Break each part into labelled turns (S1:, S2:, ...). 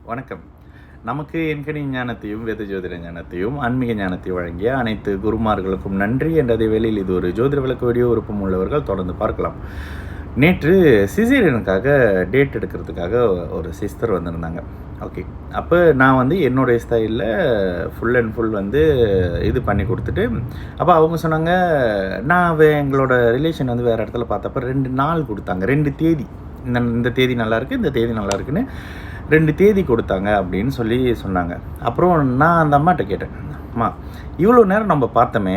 S1: வணக்கம். நமக்கு எண்கணி ஞானத்தையும், வேத ஜோதிட ஞானத்தையும், ஆன்மீக ஞானத்தையும் வழங்கிய அனைத்து குருமார்களுக்கும் நன்றி என்றதை வேளையில் இது ஒரு ஜோதிட விளக்கு வீடியோ விருப்பம் உள்ளவர்கள் தொடர்ந்து பார்க்கலாம். நேற்று சிசேரியனுக்காக டேட் எடுக்கிறதுக்காக ஒரு சிஸ்டர் வந்திருந்தாங்க. ஓகே, அப்போ நான் என்னுடைய ஸ்டைலில் ஃபுல் அண்ட் ஃபுல் இது பண்ணி கொடுத்துட்டு, அப்போ அவங்க சொன்னாங்க, நான் எங்களோட ரிலேஷன் வேறு இடத்துல பார்த்தப்ப 2 நாள் கொடுத்தாங்க, 2 தேதி, இந்த தேதி நல்லாயிருக்கு, இந்த தேதி நல்லாயிருக்குன்னு 2 தேதி கொடுத்தாங்க அப்படின்னு சொன்னாங்க. அப்புறம் நான் அந்த அம்மாட்ட கேட்டேன், அம்மா இவ்வளோ நேரம் நம்ம பார்த்தோமே,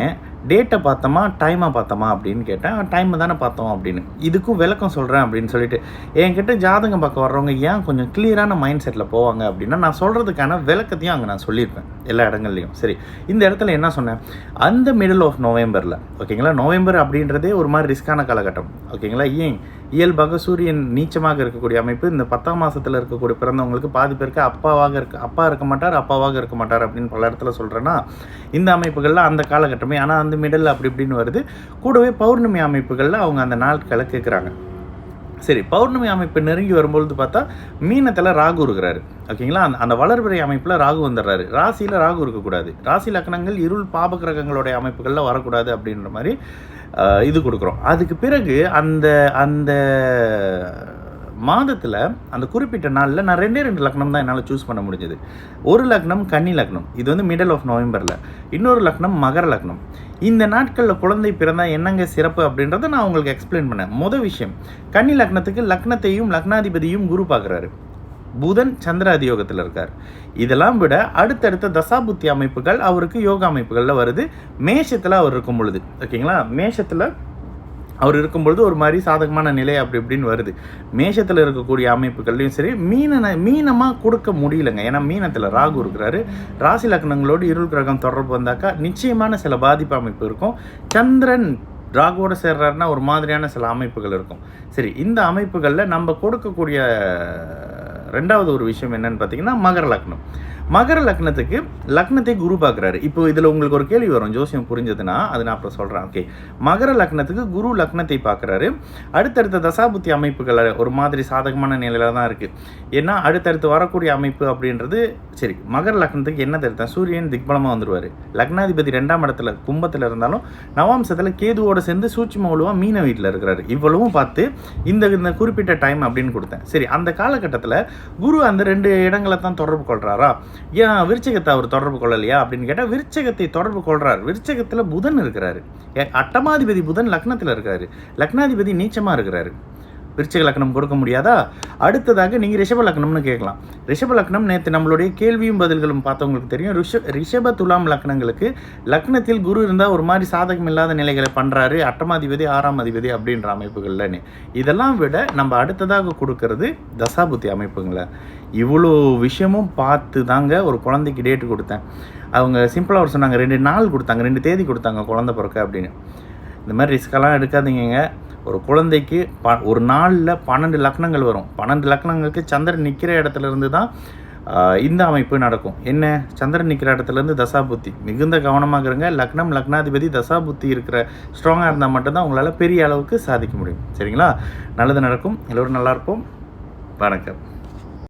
S1: டேட்டை பார்த்தோமா டைமாக பார்த்தோமா அப்படின்னு கேட்டேன். டைமை தானே பார்த்தோம் அப்படின்னு. இதுக்கும் விளக்கம் சொல்கிறேன் அப்படின்னு சொல்லிட்டு, என்கிட்ட ஜாதகம் பார்க்க வர்றவங்க ஏன் கொஞ்சம் கிளியரான மைண்ட் செட்டில் போவாங்க அப்படின்னா, நான் சொல்கிறதுக்கான விளக்கத்தையும் அங்கே நான் சொல்லியிருப்பேன் எல்லா இடங்கள்லையும். சரி, இந்த இடத்துல என்ன சொன்னேன், அந்த மிடில் ஆஃப் நவம்பரில், ஓகேங்களா, நவம்பர் அப்படின்றதே ஒரு மாதிரி ரிஸ்கான காலகட்டம், ஓகேங்களா. ஏன் இயல்பாக சூரியன் நீச்சமாக இருக்கக்கூடிய அமைப்பு, இந்த 10ஆம் மாதத்தில் இருக்கக்கூடிய பிறந்தவங்களுக்கு பாதி பேருக்கு அப்பா இருக்க மாட்டார், அப்பாவாக இருக்க மாட்டார் அப்படின்னு பல இடத்துல சொல்கிறேன்னா, இந்த அமைப்புகளில் அந்த காலகட்டமே. ஆனால் அந்த மிடில் அப்படி இப்படின்னு வருது. கூடவே பௌர்ணமி அமைப்புகளில் அவங்க அந்த நாட்களை கேட்குறாங்க. சரி, பௌர்ணமி அமைப்பு நெருங்கி வரும்பொழுது பார்த்தா மீனத்தில் ராகு இருக்கிறாரு, ஓகேங்களா. அந்த வளர்பிறை அமைப்பில் ராகு வந்துடுறாரு. ராசியில் ராகு இருக்கக்கூடாது, ராசி லக்னங்கள் இருள் பாபகிரகங்களுடைய அமைப்புகளில் வரக்கூடாது அப்படின்ற மாதிரி இது கொடுக்குறோம். அதுக்கு பிறகு அந்த அந்த மாதத்தில் அந்த குறிப்பிட்ட நாளில் நான் 2 லக்னம் தான் என்னால் சூஸ் பண்ண முடிஞ்சது. ஒரு லக்னம் கன்னி லக்னம், இது மிடில் ஆஃப் நவம்பரில். இன்னொரு லக்னம் மகர லக்னம். இந்த நாட்களில் குழந்தை பிறந்தால் என்னங்க சிறப்பு அப்படின்றத நான் உங்களுக்கு எக்ஸ்பிளைன் பண்ணேன். முதல் விஷயம், கன்னி லக்னத்துக்கு லக்னத்தையும் லக்னாதிபதியும் குரு பார்க்குறாரு. புதன் சந்திராதி யோகத்தில் இருக்கார். இதெல்லாம் விட அடுத்தடுத்த தசாபுத்தி அமைப்புகள் அவருக்கு யோகா அமைப்புகளில் வருது. மேஷத்தில் அவர் இருக்கும் பொழுது, ஓகேங்களா, மேஷத்தில் அவர் இருக்கும்பொழுது ஒரு மாதிரி சாதகமான நிலை அப்படி இப்படின்னு வருது. மேஷத்தில் இருக்கக்கூடிய அமைப்புகள்லையும் சரி, மீனமாக கொடுக்க முடியலைங்க. ஏன்னா மீனத்தில் ராகு இருக்கிறாரு. ராசி லக்னங்களோடு இருள் கிரகம் தொடர்பு வந்தாக்கா நிச்சயமான சில பாதிப்பு அமைப்பு இருக்கும். சந்திரன் ராகுவோட சேர்றாருன்னா ஒரு மாதிரியான சில அமைப்புகள் இருக்கும். சரி, இந்த அமைப்புகளில் நம்ம கொடுக்கக்கூடிய 2வது ஒரு விஷயம் என்னன்னு பார்த்தீங்கன்னா, மகர லக்னம். மகர லக்னத்துக்கு லக்னத்தை குரு பார்க்குறாரு. இப்போ இதில் உங்களுக்கு ஒரு கேள்வி வரும், ஜோசியம் புரிஞ்சதுன்னா அது நான் அப்புறம் சொல்கிறேன். ஓகே, மகர லக்னத்துக்கு குரு லக்னத்தை பார்க்குறாரு. அடுத்தடுத்த தசாபுத்தி அமைப்புகள் ஒரு மாதிரி சாதகமான நிலையில் தான் இருக்குது. ஏன்னா அடுத்தடுத்து வரக்கூடிய அமைப்பு அப்படின்றது, சரி, மகர லக்னத்துக்கு என்ன தெரியும், சூரியன் திக்பலமாக வந்துடுவார். லக்னாதிபதி 2ஆம் இடத்துல கும்பத்தில் இருந்தாலும் நவாம்சத்தில் கேதுவோடு சேர்ந்து சூட்சும உழுவாக மீன வீட்டில் இருக்கிறாரு. இவ்வளவும் பார்த்து இந்த குறிப்பிட்ட டைம் அப்படின்னு கொடுத்தேன். சரி, அந்த காலகட்டத்தில் குரு அந்த 2 இடங்களை தான் தொடர்பு கொள்கிறாரா, ஏன் விருச்சிகத்தை அவர் தொடர்பு கொள்ளலையா அப்படின்னு கேட்டால், விருச்சிகத்தை தொடர்பு கொள்கிறார். விருச்சிகத்தில் புதன் இருக்கிறாரு. அட்டமாதிபதி புதன் லக்னத்தில் இருக்காரு. லக்னாதிபதி நீச்சமாக இருக்கிறாரு. விருச்சிக லக்னம் கொடுக்க முடியாதா? அடுத்ததாக நீங்கள் ரிஷப லக்னம்னு கேட்கலாம். ரிஷப லக்னம் நேற்று நம்மளுடைய கேள்வியும் பதில்களும் பார்த்தவங்களுக்கு தெரியும். ரிஷப துலாம் லக்னங்களுக்கு லக்னத்தில் குரு இருந்தால் ஒரு மாதிரி சாதகம் இல்லாத நிலைகளை பண்ணுறாரு. அட்டமாதிபதி 6ஆம் அதிபதி அப்படின்ற அமைப்புகள்லன்னு. இதெல்லாம் விட நம்ம அடுத்ததாக கொடுக்கறது தசாபுத்தி அமைப்புங்களை. இவ்வளோ விஷயமும் பார்த்து தாங்க ஒரு குழந்தைக்கு டேட்டு கொடுத்தேன். அவங்க சிம்பிளாக ஒரு சொன்னாங்க, 2 நாள் கொடுத்தாங்க, 2 தேதி கொடுத்தாங்க குழந்தை பிறக்க அப்படின்னு. இந்த மாதிரி ரிஸ்கெல்லாம் எடுக்காதீங்க. ஒரு குழந்தைக்கு ஒரு நாளில் 12 லக்னங்கள் வரும். 12 லக்னங்களுக்கு சந்திரன் நிற்கிற இடத்துல இருந்து தான் இந்த அமைப்பு நடக்கும். என்ன, சந்திரன் நிற்கிற இடத்துலேருந்து தசாபுத்தி. மிகுந்த கவனமாக இருங்க. லக்னம் லக்னாதிபதி தசாபுத்தி இருக்கிற ஸ்ட்ராங்காக இருந்தால் மட்டும்தான் உங்களால் பெரிய அளவுக்கு சாதிக்க முடியும். சரிங்களா? நல்லது நடக்கும். எல்லோரும் நல்லா இருப்போம். வணக்கம்.